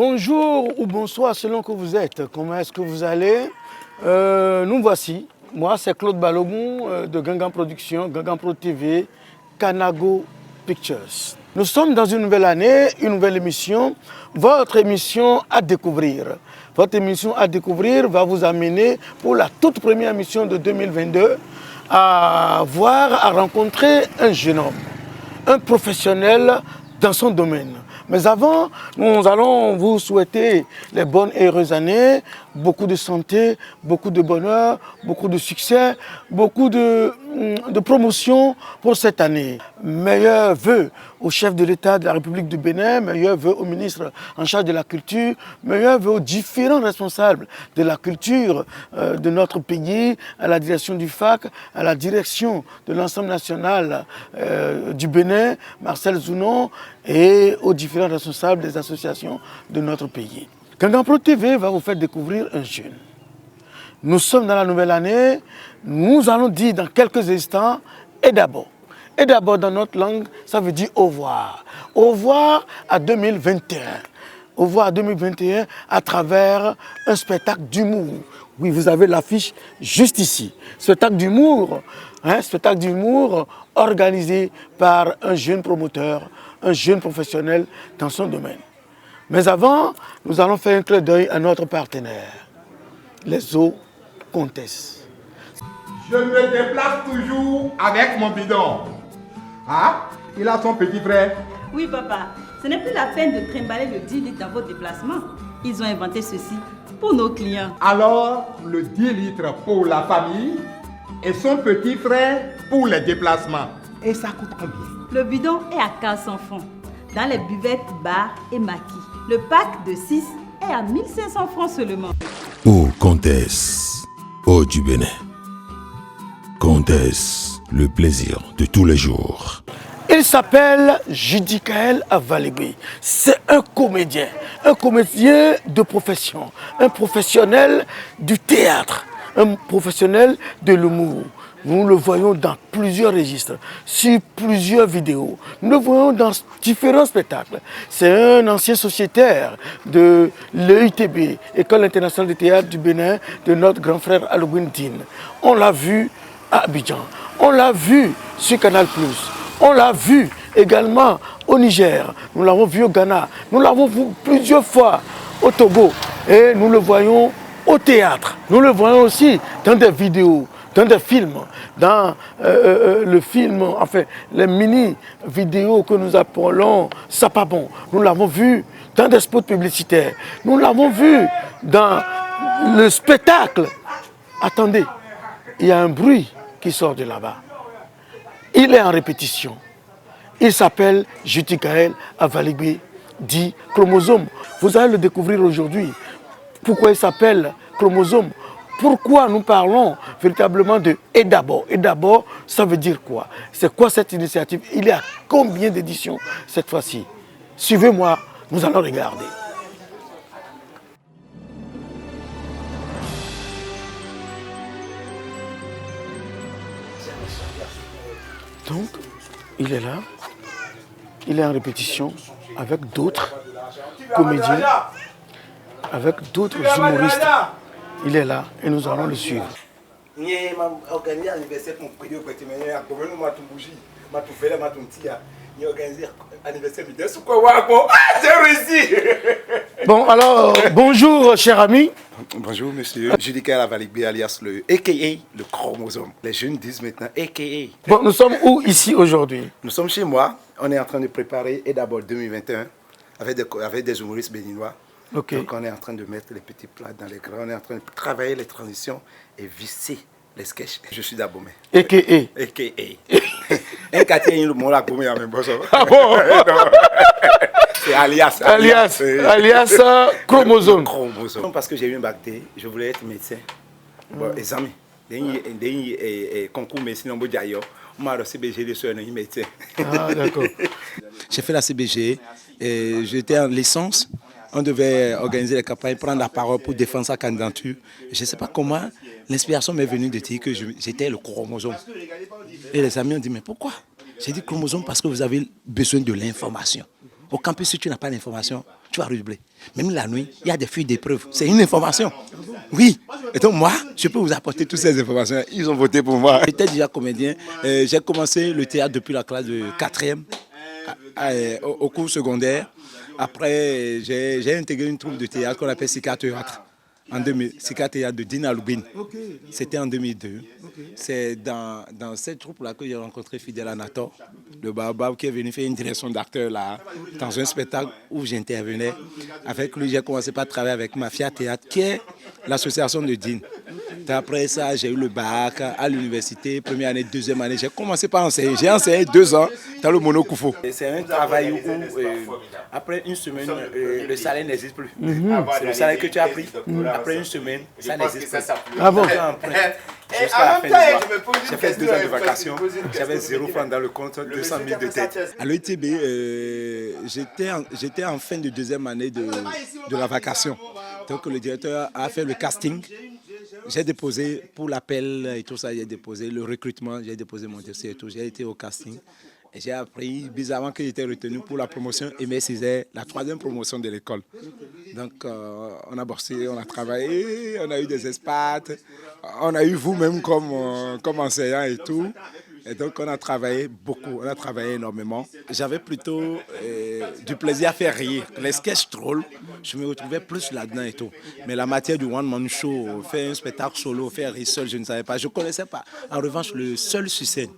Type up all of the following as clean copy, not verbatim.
Bonjour ou bonsoir selon que vous êtes. Comment est-ce que vous allez? Nous voici. Moi, c'est Claude Balogun de Gangan Production, Gangan Pro TV, Kanago Pictures. Nous sommes dans une nouvelle année, une nouvelle émission. Votre émission à découvrir. Votre émission à découvrir va vous amener pour la toute première émission de 2022 à rencontrer un jeune homme, un professionnel dans son domaine. Mais avant, nous allons vous souhaiter les bonnes et heureuses années, beaucoup de santé, beaucoup de bonheur, beaucoup de succès, beaucoup de promotion pour cette année. Meilleurs vœux au chef de l'État de la République du Bénin, meilleurs vœux au ministre en charge de la culture, meilleurs vœux aux différents responsables de la culture de notre pays, à la direction du FAC, à la direction de l'ensemble national du Bénin, Marcel Zounon, et aux différents responsables des associations de notre pays. Gangan Pro TV va vous faire découvrir un jeune. Nous sommes dans la nouvelle année, nous allons dire dans quelques instants, et d'abord. Et d'abord dans notre langue, ça veut dire au revoir. Au revoir à 2021. Au revoir à 2021 à travers un spectacle d'humour. Oui, vous avez l'affiche juste ici. Spectacle d'humour organisé par un jeune promoteur, un jeune professionnel dans son domaine. Mais avant, nous allons faire un clin d'œil à notre partenaire, les eaux Comtesse. Je me déplace toujours avec mon bidon. Ah, il a son petit frère. Oui, papa. Ce n'est plus la peine de trimballer le 10 litres dans vos déplacements. Ils ont inventé ceci pour nos clients. Alors, le 10 litres pour la famille et son petit frère pour les déplacements. Et ça coûte combien? Le bidon est à 400 francs dans les buvettes, bars et maquis. Le pack de 6 est à 1500 francs seulement. Eau Comtesse, eau du Bénin. Comtesse, le plaisir de tous les jours. Il s'appelle Judikaël Avaligui. C'est un comédien de profession, un professionnel du théâtre, un professionnel de l'humour. Nous le voyons dans plusieurs registres, sur plusieurs vidéos. Nous le voyons dans différents spectacles. C'est un ancien sociétaire de l'EITB, École internationale de théâtre du Bénin, de notre grand frère Alouine Dine. On l'a vu à Abidjan, on l'a vu sur Canal+, on l'a vu également au Niger, nous l'avons vu au Ghana, nous l'avons vu plusieurs fois au Togo et nous le voyons au théâtre. Nous le voyons aussi dans des vidéos, dans des films, dans le film, enfin les mini-vidéos que nous appelons Sapabon. Nous l'avons vu dans des spots publicitaires. Nous l'avons vu dans le spectacle. Attendez, il y a un bruit qui sort de là-bas. Il est en répétition. Il s'appelle Judikaël Avaligui, dit Chromosome. Vous allez le découvrir aujourd'hui. Pourquoi il s'appelle Chromosome? Pourquoi nous parlons véritablement de « et d'abord ». Et d'abord, ça veut dire quoi? C'est quoi cette initiative? Il y a combien d'éditions cette fois-ci? Suivez-moi, nous allons regarder. Donc, il est là, il est en répétition avec d'autres comédiens, avec d'autres humoristes. Il est là et nous allons le suivre. Bon, alors, bonjour, cher ami. Bonjour, monsieur. Judikaël Avaligui, alias le a.k.a. le chromosome. Les jeunes disent maintenant a.k.a. Bon, nous sommes où ici aujourd'hui? Nous sommes chez moi. On est en train de préparer et d'abord 2021 avec des humoristes béninois. Okay. Donc on est en train de mettre les petits plats dans les grands. On est en train de travailler les transitions et visser les sketchs. Je suis d'Abomey. A.k.a. A.k.a. Un quartier, il m'a Abomey à même boss. Ah bon? C'est alias chromosome. Chromosome. Parce que j'ai eu un bac D, je voulais être médecin. Bon, examen. Des concours médecine en Bodjaïo. On m'a reçu CBG de soins médecin. Ah, d'accord. J'ai fait la CBG, j'étais en licence. On devait organiser les campagnes, prendre la parole pour défendre sa candidature. Je ne sais pas comment l'inspiration m'est venue de dire que j'étais le chromosome. Et les amis ont dit, mais pourquoi? J'ai dit chromosome parce que vous avez besoin de l'information. Au campus, si tu n'as pas d'information, tu vas redoubler. Même la nuit, il y a des fuites d'épreuves. C'est une information. Oui. Et donc moi, je peux vous apporter toutes ces informations. Ils ont voté pour moi. J'étais déjà comédien. J'ai commencé le théâtre depuis la classe de 4e au cours secondaire. Après, j'ai intégré une troupe de théâtre qu'on appelle Sika Théâtre. En 2000, Sika Théâtre de Dina Lubin. C'était en 2002. C'est dans cette troupe-là que j'ai rencontré Fidel Anator, le baobab, qui est venu faire une direction d'acteur là, dans un spectacle où j'intervenais. Avec lui, j'ai commencé par travailler avec Mafia Théâtre, qui est l'association de Dine. Après ça, j'ai eu le bac à l'université, première année, deuxième année. J'ai commencé par enseigner. J'ai enseigné 2 ans dans le Monokoufo. C'est un travail où, après une semaine, le salaire n'existe plus. C'est le salaire que tu as pris. Après une semaine, ça n'existe plus. Ah bon? Jusqu'à la fin du mois, j'ai fait 2 ans de vacations. J'avais 0 francs dans le compte, 200 000 de tête. À l'ETB, j'étais en fin de deuxième année de la vacation. Donc le directeur a fait le casting. J'ai déposé pour l'appel et tout ça, j'ai déposé le recrutement, j'ai déposé mon dossier et tout. J'ai été au casting et j'ai appris bizarrement que j'étais retenu pour la promotion Aimé Césaire, la 3e promotion de l'école. Donc on a bossé, on a travaillé, on a eu des expats, on a eu vous-même comme enseignant et tout. Et donc on a travaillé beaucoup, on a travaillé énormément. J'avais plutôt du plaisir à faire rire. Les sketchs drôles, je me retrouvais plus là-dedans et tout. Mais la matière du one-man show, faire un spectacle solo, faire rire seul, je ne savais pas. Je ne connaissais pas. En revanche, le seul sur scène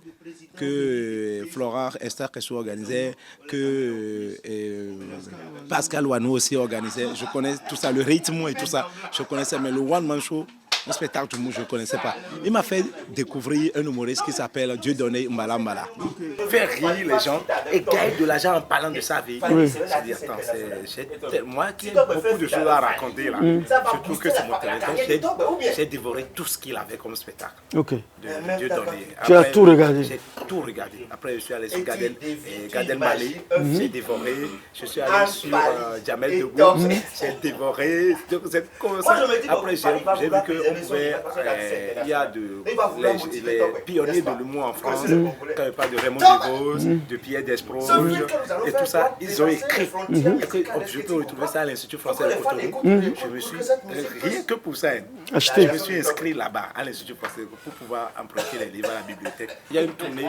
que Florent Esther Kessou organisait, que Pascal Wanou aussi organisait, je connais tout ça, le rythme et tout ça, je connaissais. Mais le one-man show, un spectacle je ne connaissais pas. Il m'a fait découvrir un humoriste qui s'appelle Dieudonné Mbala Mbala. Faire rire les gens et gagner de l'argent en parlant de sa vie. Oui. C'est-à-dire, moi qui ai beaucoup de choses à raconter là, je trouve que c'est mon talent. Donc j'ai dévoré tout ce qu'il avait comme spectacle. Ok. De Dieudonné. Tu as tout regardé? J'ai tout regardé. Après je suis allé sur Gad Elmaleh, j'ai dévoré. Je suis allé sur Jamel Debbouze, j'ai dévoré. C'est comme ça. Après j'ai vu que il y a les pionniers de l'humour en France, quand il parle de Raymond Devos, de Pierre Desproges et tout ça, ils ont écrit. Je peux retrouver ça à l'Institut français de Cotonou. Je me suis, rien que pour ça, je me suis inscrit là-bas à l'Institut français pour pouvoir emprunter les livres à la bibliothèque. Il y a une tournée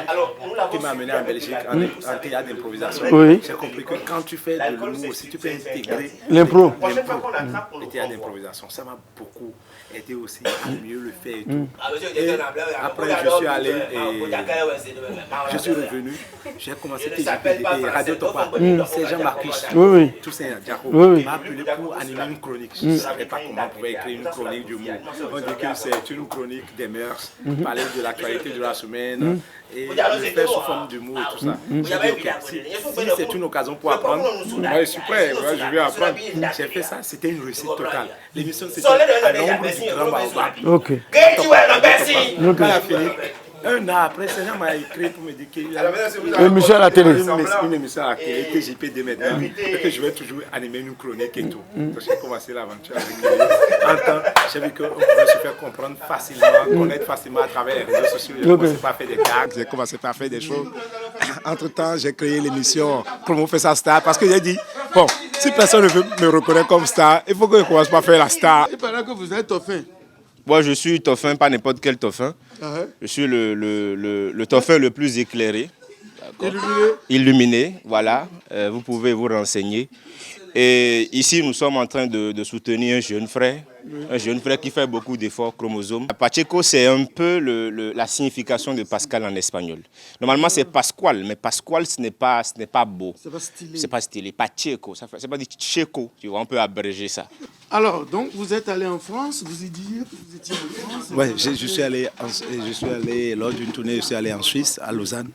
qui m'a amené en Belgique en théâtre d'improvisation. Oui. J'ai compris que quand tu fais de l'humour aussi, tu peux intégrer L'impro. Le théâtre d'improvisation. Ça m'a beaucoup aidé aussi à mieux le faire et tout. Et après, je suis allé et je suis revenu. J'ai commencé TGP, Radio Topa. C'est Jean-Marc Toussaint Diako m'a appelé pour animer une chronique. Je ne savais pas comment on pouvait écrire une chronique du monde. On dit que c'est une chronique des mœurs, parler de l'actualité de la semaine et le faire sous forme d'humour et tout ça. J'ai dit, ok, si c'est une occasion pour apprendre, moi je suis prêt, moi, je vais apprendre. J'ai fait ça, c'était une réussite totale. L'émission c'était à l'ombre du grand baobab. Ok. Quand elle a fini, un an après, ce gens m'a écrit pour me dire qu'il y a Une émission à la télé. une émission à la télé, TGP dès maintenant, et que je vais toujours animer une chronique et tout. Donc j'ai commencé l'aventure avec lui. En temps, j'ai vu qu'on pouvait se faire comprendre facilement, connaître facilement à travers les réseaux sociaux. J'ai commencé par faire des gags, J'ai commencé par faire des choses. Entre-temps, j'ai créé l'émission Comment faire sa star parce que j'ai dit, bon, si personne ne veut me reconnaître comme star, il faut que je commence par faire la star. Il paraît que vous êtes Toffin. Moi, je suis Toffin, pas n'importe quel Toffin. Je suis le Toffin le plus éclairé. Illuminé, voilà. Vous pouvez vous renseigner. Et ici, nous sommes en train de soutenir un jeune frère qui fait beaucoup d'efforts chromosomes. Pacheco, c'est un peu la signification de Pascal en espagnol. Normalement, c'est Pascual, mais Pascual, ce n'est pas beau. C'est pas stylé. C'est pas stylé. Pacheco, c'est pas dit Checo, tu vois, on peut abréger ça. Alors, donc, vous êtes allé en France, vous y disiez que vous étiez en France? Oui, je suis allé lors d'une tournée, je suis allé en Suisse, à Lausanne,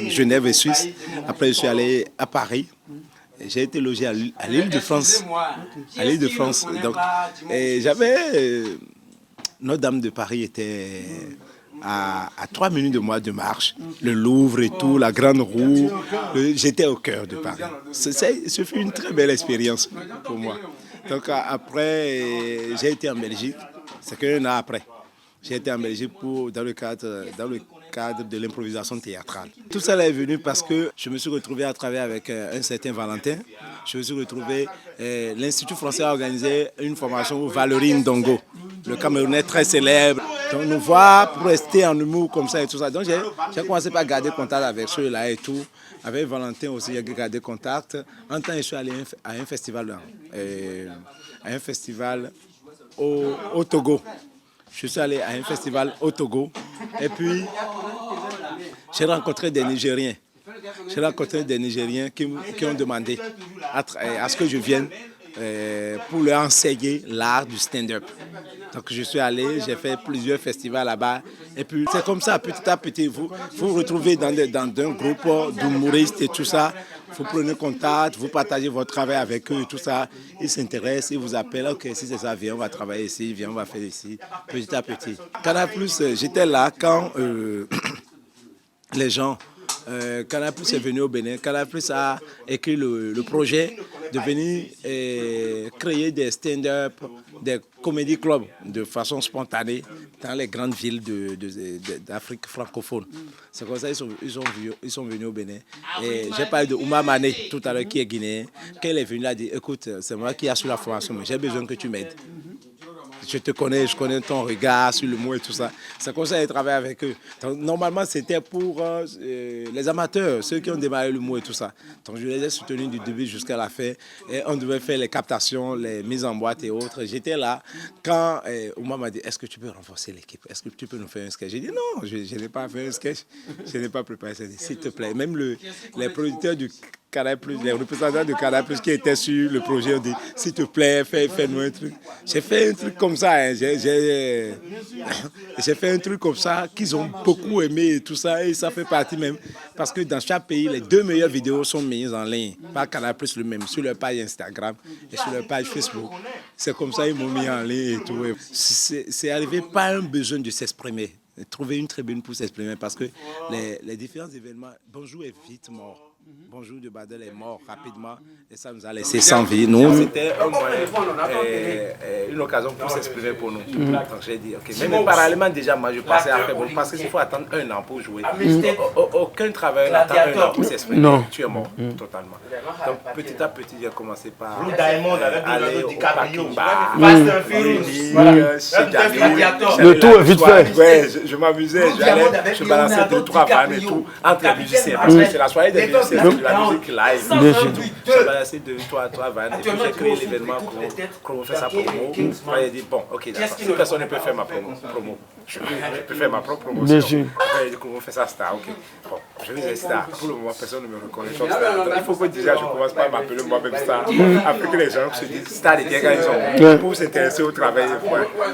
Genève et Suisse. Après, je suis allé à Paris. J'ai été logé à l'île de France. À l'île de France. Donc, j'avais. Notre-Dame de Paris était à 3 minutes de moi de marche. Le Louvre et tout, la Grande Roue. J'étais au cœur de Paris. Ce fut une très belle expérience pour moi. Donc, après, j'ai été en Belgique. C'est qu'un an après. J'ai été en Belgique dans le cadre de l'improvisation théâtrale. Tout ça est venu parce que je me suis retrouvé à travailler avec un certain Valentin. Je me suis retrouvé, l'Institut français a organisé une formation où Valérie Ndongo, le Camerounais très célèbre. Donc nous voir pour rester en humour comme ça et tout ça. Donc j'ai commencé par garder contact avec ceux-là et tout. Avec Valentin aussi, j'ai gardé contact. En temps, je suis allé à un festival au Togo. Je suis allé à un festival au Togo et puis j'ai rencontré des Nigériens. J'ai rencontré des Nigériens qui ont demandé à ce que je vienne pour leur enseigner l'art du stand-up. Donc je suis allé, j'ai fait plusieurs festivals là-bas. Et puis c'est comme ça, petit à petit, vous vous retrouvez dans un groupe d'humoristes et tout ça. Vous prenez contact, vous partagez votre travail avec eux et tout ça. Ils s'intéressent, ils vous appellent. Ok, si c'est ça, viens, on va travailler ici, viens, on va faire ici, petit à petit. Canal+, j'étais là quand les gens... Canal+ est venu au Bénin. Canal+ a écrit le projet de venir créer des stand-up, des comédie clubs de façon spontanée dans les grandes villes d'Afrique francophone. C'est comme ça qu'ils sont venus au Bénin. Et j'ai parlé de Ouma Mané tout à l'heure qui est guinéen. Quand il est venu, il a dit écoute, c'est moi qui assure la formation, mais j'ai besoin que tu m'aides. Je te connais, je connais ton regard sur le mot et tout ça. C'est comme ça que j'ai travaillé avec eux. Donc, normalement, c'était pour les amateurs, ceux qui ont démarré le mot et tout ça. Donc, je les ai soutenus du début jusqu'à la fin. Et on devait faire les captations, les mises en boîte et autres. J'étais là quand Ouma m'a dit, est-ce que tu peux renforcer l'équipe? Est-ce que tu peux nous faire un sketch? J'ai dit non, je n'ai pas fait un sketch. Je n'ai pas préparé ça. S'il te plaît. Même les producteurs du Canal+, les représentants de Canal+, qui étaient sur le projet ont dit, s'il te plaît, fais-nous un truc. J'ai fait un truc comme ça, hein. J'ai fait un truc comme ça qu'ils ont beaucoup aimé et tout ça, et ça fait partie même, parce que dans chaque pays, les 2 meilleures vidéos sont mises en ligne, par Canal+, le même, sur leur page Instagram et sur leur page Facebook. C'est comme ça qu'ils m'ont mis en ligne et tout. C'est arrivé pas un besoin de s'exprimer, trouver une tribune pour s'exprimer, parce que les différents événements, Bonjour est vite mort. Bonjour de Badel est mort rapidement et ça nous a laissé sans vie. Nous, c'était un moyen, une occasion pour s'exprimer pour nous. Donc j'ai dit, ok. Mais parallèlement déjà, moi je pensais à faire parce qu'il faut attendre 1 an pour jouer. Aucun travailleur n'attend 1 an pour s'exprimer. Tu es mort totalement. Donc petit à petit, j'ai commencé par aller au parking bar, le tout est vite fait. Ouais, je m'amusais, je balançais 2-3 vannes et tout entre les musiciens parce que c'est la soirée des musiciens. De la musique live. J'ai balancé 2-3 vannes et puis j'ai créé l'événement pour faire sa promo. J'ai dit bon, ok, si personne ne peut faire ma promo, je peux faire ma propre promotion. Après, j'ai dit comment faire ça star, ok. Bon, je faisais star. Pour le moment, personne ne me reconnaît comme star. Donc il faut que déjà je commence par m'appeler moi-même star. Après que les gens se disent star des quand ils ont pour s'intéresser au travail.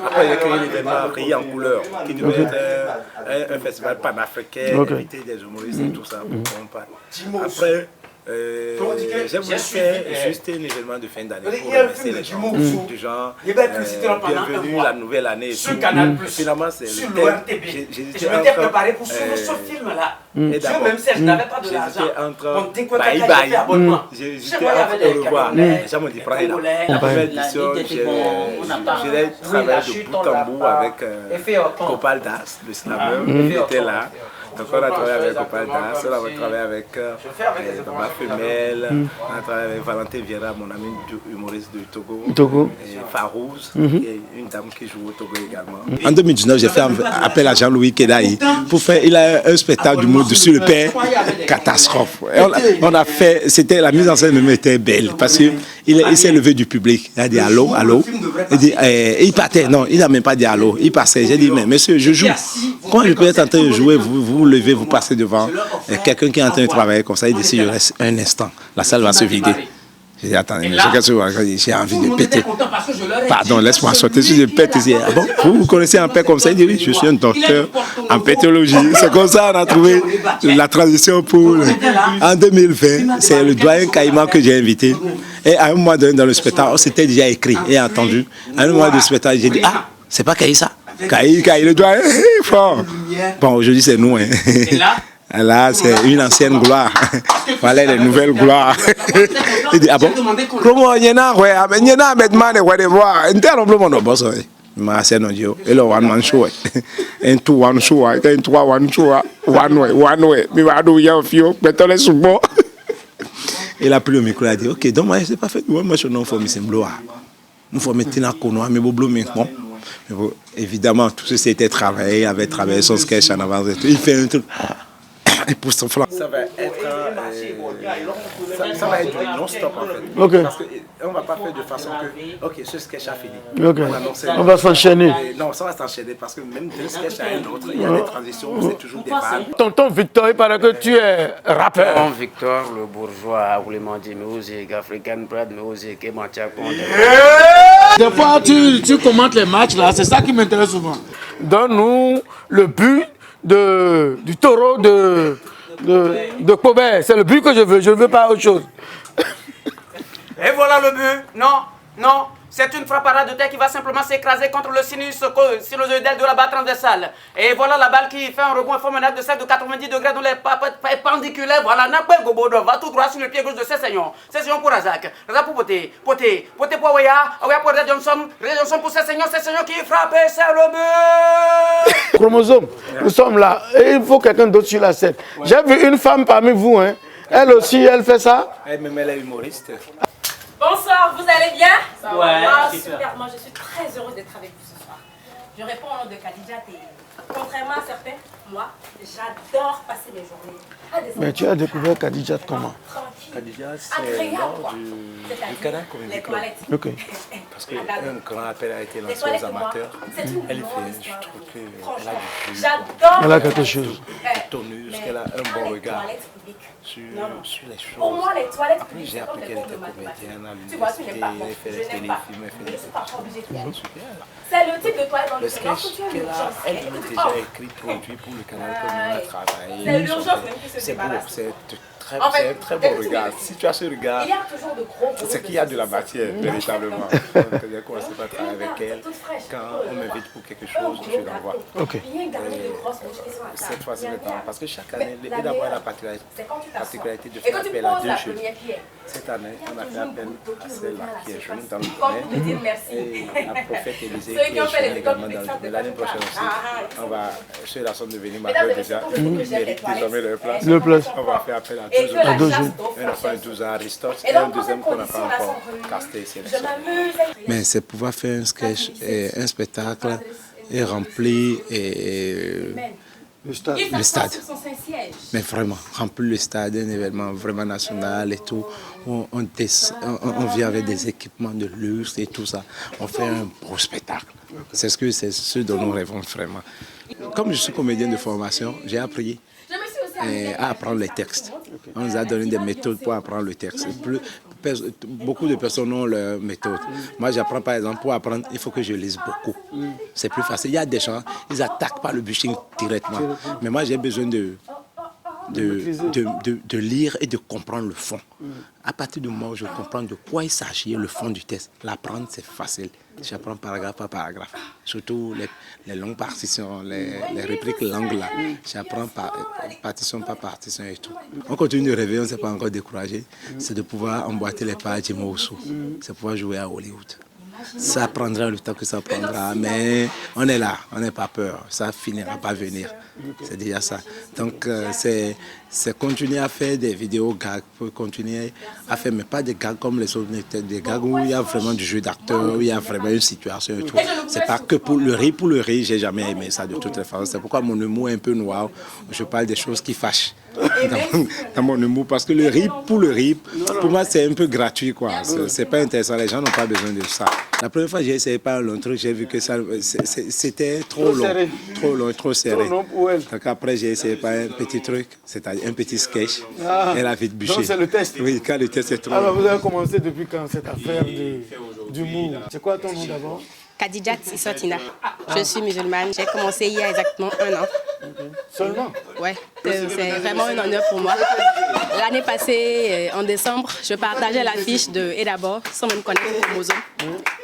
Après, j'ai créé l'événement Rire en couleur qui devait être un festival panafricain, inviter des humoristes et tout ça. Après, j'ai voulu faire juste un événement de fin d'année pour remercier les gens. Du genre, bienvenue la nouvelle année et tout. Finalement, c'est le thème. Je m'étais préparé pour suivre ce film-là. Et d'abord, même si je n'avais pas de l'argent, j'hésitais entre au revoir. Les gens m'ont dit, prends la première édition, j'ai travaillé de bout en bout avec Copal Das, le slammer, qui était là. Donc on a travaillé avec Copal Das, on a travaillé avec ma femelle, on a travaillé avec Valentin Vieira, mon ami humoriste du Togo, et Farouz, et une dame qui joue au Togo également. En 2019, j'ai fait appel à Jean-Louis Kedaï pour faire, il a un spectacle du mot sur le père, catastrophe. On a fait, c'était la mise en scène même était belle parce qu'il s'est levé du public, il a dit allô, allô, il partait, non, il n'a même pas dit allô, il passait, j'ai dit mais monsieur, je joue, quand je peux être en train de jouer, vous levez, vous passez devant quelqu'un qui est en train de travailler comme ça, il dit si je reste un instant, la salle va se vider. J'ai dit attendez, mais j'ai envie de péter. Pardon, laisse-moi sortir, si je pète ici. Ah bon, vous connaissez un père comme ça? Il dit oui, je suis un docteur en pétologie. C'est comme ça qu'on a trouvé la transition pour... En 2020, c'est le doyen Caïman que j'ai invité. Et à un moment donné, dans le spectacle, on s'était déjà écrit et entendu. À un moment du spectacle, j'ai dit ah, c'est pas Caï ça? Caï, le doyen, fort. Bon, aujourd'hui, c'est nous. Hein. Là, c'est une ancienne gloire. Voilà les nouvelles gloires. Il dit, ah bon? Comment il y en a, ouais, mais il y en a, mais demandez, ouais, de voir. Interrompez mon boss. Ma c'est non dio. Et le one man show. Un two one show, un trois one show, one way. Mi va do ya fio, mettons les sous-bois. Il a pris le micro, il a dit OK, donc moi je sais pas fait moi je non faut me sembloir. Nous faut mettre na kono mais boblo mais bon. Évidemment tout ceci était travaillé, il avait travaillé son sketch en avance et tout. Il fait un truc. Et pour son flanc. Ça va être non-stop en fait. Ok. Parce qu'on ne va pas faire de façon que, ok, ce sketch a fini. Ok. On va s'enchaîner. Non, ça va s'enchaîner parce que même d'un sketch à un autre, il y a des transitions, c'est toujours des vannes. Tonton Victor, il paraît que tu es rappeur. Tonton Victor, le bourgeois, vous voulez dire musique, African Bread Music, et Mantia Conde. Des fois, tu commentes les matchs là, c'est ça qui m'intéresse souvent. Donne-nous le but du taureau de Cobert. C'est le but que je ne veux pas autre chose. Et voilà le but. Non. C'est une frappe à ras de terre qui va simplement s'écraser contre le sinus sinusoïdal de la barre transversale. Et voilà la balle qui fait un rebond phénoménal de 7 de 90 degrés dans les perpendiculaires. Voilà, Nakwe Gobodo va tout droit sur le pied gauche de Cessignon. Cessignon pour Razak. Razak pour Poté pour Oya. Oya pour Red Johnson. Red Johnson pour Cessignon qui frappe et c'est le but. Chromosome, nous sommes là. Et il faut quelqu'un d'autre sur la scène. J'ai vu une femme parmi vous. Hein. Elle aussi, elle fait ça. Même elle est humoriste. Bonsoir, vous allez bien? Ouais, super. Moi, je suis très heureuse d'être avec vous ce soir. Je réponds au nom de Khadija et contrairement à certains, moi, j'adore passer mes journées à des Mais tu as découvert Khadija comment? Khadija, c'est agréable, quoi. du canal Comedy Les Club. toilettes. Ok. Parce qu'un grand appel a été lancé aux amateurs. Elle fait, je trouve qu'elle a du jus. J'adore. Elle a quelque chose. Tonus, qu'elle a un bon regard sur les choses. Pour moi, les toilettes Après, j'ai appris qu'elle était comédienne à tu vois, tu n'aimes l'université, pas. elle fait des téléfilms, elle fait des trucs. C'est le type de toilette dans Le le sketch qu'elle a, elle a déjà écrit, produit pour le canal comme on a travaillé. C'est l'urgence même qui se C'est beau, débarrasse. c'est un très beau regard. Si tu as ce regard, Il y a toujours de gros c'est qu'il y a de la matière, véritablement. Donc, j'ai commencé par travailler avec elle. Quand on m'invite pour quelque chose, je l'envoie. Ok. Cette fois-ci maintenant, parce que chaque année, d'abord la particularité de faire appel à deux jeunes. Cette année, on a fait appel à celle-là qui est jeune dans le domaine et à Prophète Élisée qui est jeune également dans le domaine. L'année prochaine aussi, on va, ceux-là sont devenus majeurs déjà, ils méritent désormais leur place. On va faire appel à deux jeunes. Un enfant de 12 ans, Aristote, et un deuxième qu'on n'a pas encore casté. Mais c'est pouvoir faire un sketch, et un spectacle et remplir le stade. Mais vraiment, remplir le stade, un événement vraiment national et tout. On vient avec des équipements de luxe et tout ça. On fait un beau spectacle. C'est ce dont nous rêvons vraiment. Comme je suis comédien de formation, j'ai appris à apprendre les textes. On nous a donné des méthodes pour apprendre le texte. Beaucoup de personnes ont leur méthode. Moi, j'apprends par exemple, pour apprendre, il faut que je lise beaucoup. C'est plus facile. Il y a des gens, ils attaquent par le bushing directement. Mais moi, j'ai besoin de lire et de comprendre le fond. À partir du moment où je comprends de quoi il s'agit, le fond du texte, l'apprendre, c'est facile. J'apprends paragraphe par paragraphe. Surtout les longues partitions, les répliques longues là. J'apprends partition par partition et tout. On continue de rêver, on ne s'est pas encore découragé. C'est de pouvoir emboîter les pas à Jimmy Osu. C'est pouvoir jouer à Hollywood. Ça prendra le temps que ça prendra, mais on est là, on n'est pas peur. Ça finira par venir. C'est déjà ça. Donc, c'est continuer à faire des vidéos gags, pour continuer à faire, mais pas des gags comme les autres, des gags où il y a vraiment du jeu d'acteur, où il y a vraiment une situation et tout. C'est pas que pour le rire, j'ai jamais aimé ça de toutes les façons. C'est pourquoi mon humour est un peu noir. Je parle des choses qui fâchent dans mon humour, parce que le rire, pour moi, c'est un peu gratuit, quoi. C'est pas intéressant, les gens n'ont pas besoin de ça. La première fois que j'ai essayé par un long truc, j'ai vu que c'était trop long, trop serré. Donc après, j'ai essayé par un petit truc, c'est-à-dire un petit sketch. Elle a vite bûché. Donc c'est le test. Oui, quand le test est trop long. Alors vous avez commencé depuis quand cette affaire d'humour? C'est quoi ton nom d'abord? Khadija Tissotina. Je suis musulmane. J'ai commencé il y a exactement 1 an. Seulement? Ouais, c'est vraiment un honneur pour moi. L'année passée, en décembre, je partageais l'affiche de Et d'abord, sans même connaître Chromosome.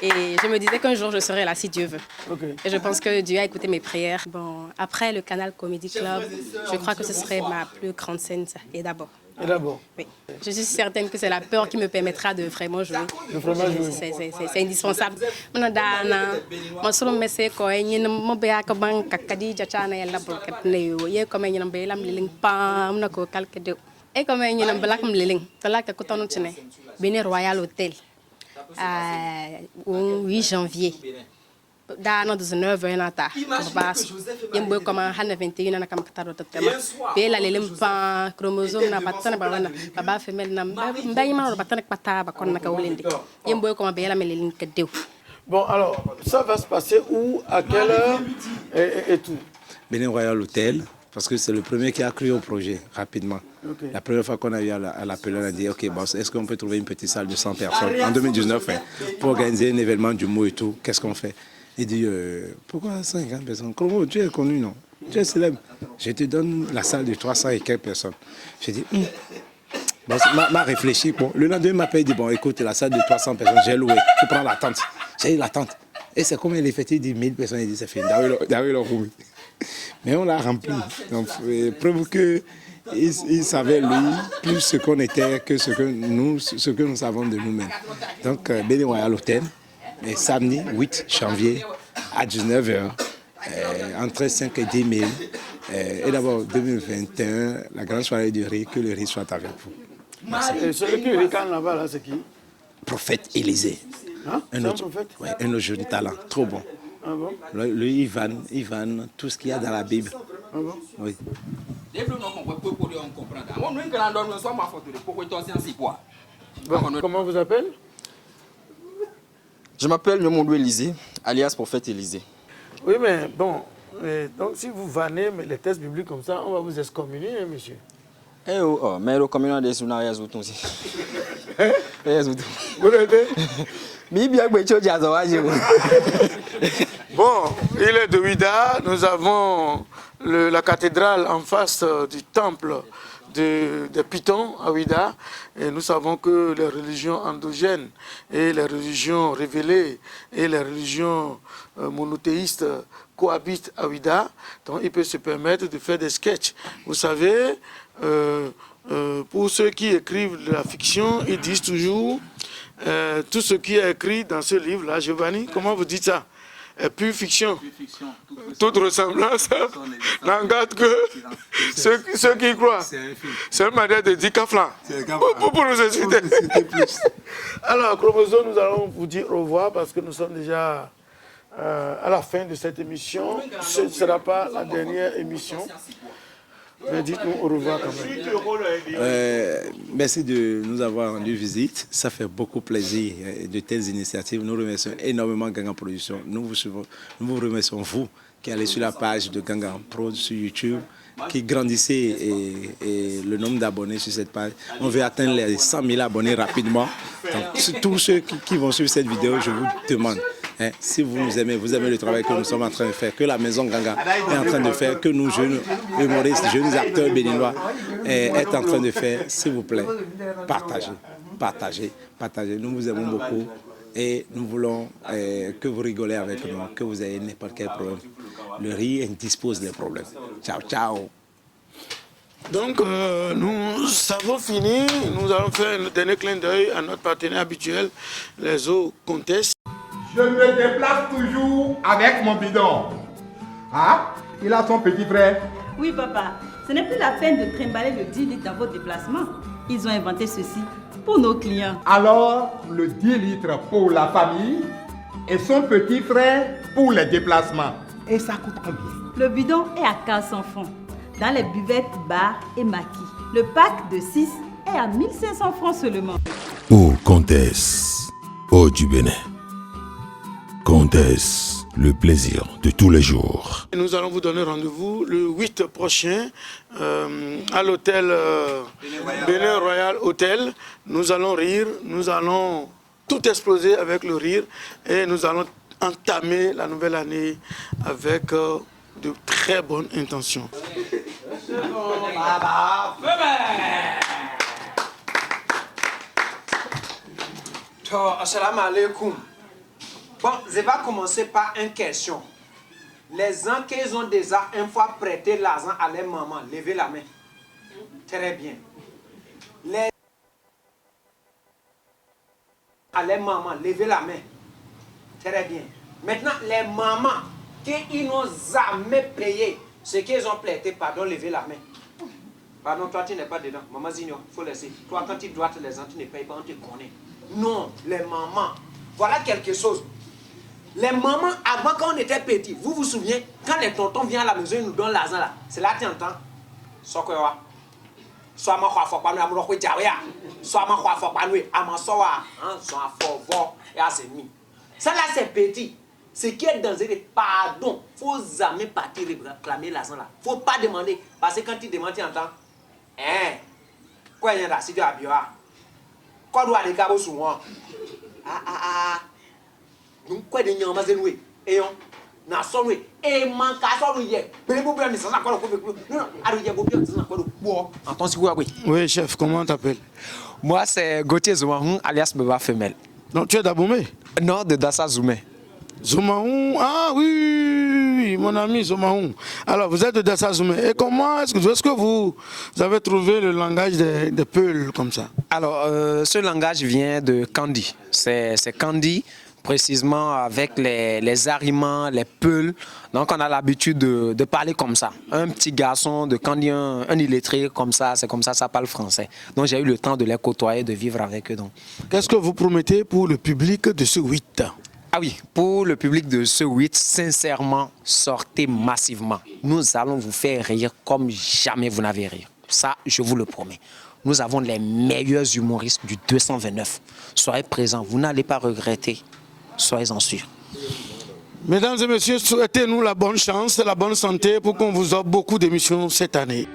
Et je me disais qu'un jour, je serai là si Dieu veut. Et je pense que Dieu a écouté mes prières. Bon, après le canal Comedy Club, je crois que ce serait ma plus grande scène, Et d'abord. Et d'abord. Oui. Je suis certaine que c'est la peur qui me permettra de vraiment jouer. C'est indispensable. Et comme il y a un black mliling, c'est là que quand on Royal Hotel, 8 janvier. Dans 19 ans, il y a comme 21 ans, et la limpa chromosome na batana baba femelle na mbaïma batana pataba kon na kawlende yemboy comme bela melin kedeu. Bon, alors, ça va se passer où, à quelle heure et tout? Bénin Royal Hotel, parce que c'est le premier qui a cru au projet rapidement. Okay. La première fois qu'on a eu à l'appeler, on a dit, ok, bon, est-ce qu'on peut trouver une petite salle de 100 personnes en 2019 pour organiser un événement du mot et tout, qu'est-ce qu'on fait? Il dit, pourquoi 50 personnes? Comment tu es connu, non? Tu es célèbre. Je te donne la salle de 300 et quelques personnes. J'ai dit, bon, m'a réfléchi. Bon, le lendemain, il m'a dit, bon, écoute, la salle de 300 personnes, j'ai loué. Tu prends la tente. J'ai dit, la tente. Et c'est combien l'effectif? Il dit 1000 personnes. Il dit, c'est fini. Mais on l'a rempli. Donc, preuve qu'il savait, lui, plus ce qu'on était que ce que nous savons de nous-mêmes. Donc, Bénin Royal Hotel. Et samedi 8 janvier à 19h, entre 5 et 10 000. Et d'abord 2021, la grande soirée du riz, que le riz soit avec vous. Et celui qui ricane là-bas, là, c'est qui? Prophète Élysée. Hein? Un autre jeune talent, trop bon. Ah bon? Le Ivan, tout ce qu'il y a dans la Bible. Ah bon? Oui. Bon, comment vous appelez? Je m'appelle Nyomondou Élysée, alias Prophète Élysée. Oui, mais bon, donc si vous vannez les textes bibliques comme ça, on va vous excommunier, hein, monsieur. Eh oh, mais le communion des souvenirs, il y a aussi. Bon, il est de Ouida, nous avons la cathédrale en face du temple des Pythons à Ouida, et nous savons que les religions endogènes et les religions révélées et les religions monothéistes cohabitent à Ouida, donc il peut se permettre de faire des sketchs. Vous savez, pour ceux qui écrivent de la fiction, ils disent toujours tout ce qui est écrit dans ce livre-là. Giovanni, comment vous dites ça? Pure fiction. Toute ressemblance n'engage que ceux qui croient. C'est une manière de dire Kaflan. Pour nous expliquer. Alors, Chromosome, nous allons vous dire au revoir parce que nous sommes déjà à la fin de cette émission. Ce ne sera pas la dernière émission. Mais dites-nous au revoir quand même. Merci de nous avoir rendu visite. Ça fait beaucoup plaisir de telles initiatives. Nous remercions énormément Gangan Production. Nous vous remercions, vous, qui allez sur la page de Gangan Pro sur YouTube, qui grandissez et le nombre d'abonnés sur cette page. On veut atteindre les 100 000 abonnés rapidement. Donc, tous ceux qui vont suivre cette vidéo, je vous demande, si vous nous aimez, vous aimez le travail que nous sommes en train de faire, que la maison Gangan est en train de faire, que nous, jeunes humoristes, jeunes acteurs béninois, est en train de faire, s'il vous plaît, partagez. Nous vous aimons beaucoup et nous voulons que vous rigolez avec nous, que vous ayez n'importe quel problème. Le rire dispose des problèmes. Ciao, ciao. Donc, nous avons fini. Nous allons faire un dernier clin d'œil à notre partenaire habituel, les eaux Comtesse. Je me déplace toujours avec mon bidon. Ah, il a son petit frère. Oui, papa. Ce n'est plus la peine de trimballer le 10 litres dans vos déplacements. Ils ont inventé ceci pour nos clients. Alors, le 10 litres pour la famille et son petit frère pour les déplacements. Et ça coûte combien? Le bidon est à 400 francs dans les buvettes, bars et maquis. Le pack de 6 est à 1500 francs seulement. Eau Comtesse, eau du Bénin. Comtesse, le plaisir de tous les jours. Nous allons vous donner rendez-vous le 8 prochain à l'hôtel Bénin Royal Hotel. Nous allons rire, nous allons tout exploser avec le rire et nous allons entamer la nouvelle année avec de très bonnes intentions. Assalamu alaikum. Bon, je vais commencer par une question. Les gens qui ont déjà une fois prêté l'argent à leur maman, levez la main. Très bien. Les mamans, levez la main. Très bien. Maintenant, les mamans qui n'ont jamais payé ce qu'ils ont plaidé, pardon, levez la main. Pardon, toi tu n'es pas dedans. Maman Zigno, il faut laisser. Toi, quand tu dois te les ans, tu ne payes pas, on te connaît. Non, les mamans. Voilà quelque chose. Les mamans, avant quand on était petits, vous vous souvenez, quand les tontons viennent à la maison, ils nous donnent l'argent là. C'est là que tu entends. Soit quoi? Soit ma foi, faut pas nous amourer, soit ma foi, faut pas nous amassoir, hein, soit fort, et à c'est mis. Ça là, c'est petit. Ce qui est dangereux, pardon, faut jamais partir réclamer l'argent là. Faut pas demander, parce que quand tu demandes, tu entends. Hein? Quoi, il y a là, si tu as bien. Quoi, doit aller cabos sur moi? Donc, quoi, des gens, mais loué. Et on, n'a son loué. Et manque à son loué. Mais vous pouvez me dire, ça, quoi, non, allez, vous pouvez me dire, quoi, bon. Attends, c'est quoi, oui? Oui, chef, comment t'appelles? Moi, c'est Gauthier Zoumahoun, alias Beba Femelle. Donc, tu es d'Aboumé? Non, de Dassa Zoumé. Zoumahoun, ah oui, mon ami Zoumahoun. Alors, vous êtes de Dassa Zoumé. Et comment est-ce que vous avez trouvé le langage des Peuls comme ça? Alors, ce langage vient de Kandi. C'est Kandi, précisément avec les Arimans, les Peuls. Donc, on a l'habitude de parler comme ça. Un petit garçon de Kandi, un illettré comme ça, c'est comme ça parle français. Donc, j'ai eu le temps de les côtoyer, de vivre avec eux. Qu'est-ce que vous promettez pour le public de ce 8? Ah oui, pour le public de ce 8, sincèrement, sortez massivement. Nous allons vous faire rire comme jamais vous n'avez ri. Ça, je vous le promets. Nous avons les meilleurs humoristes du 229. Soyez présents, vous n'allez pas regretter. Soyez-en sûrs. Mesdames et messieurs, souhaitez-nous la bonne chance, la bonne santé pour qu'on vous offre beaucoup d'émissions cette année.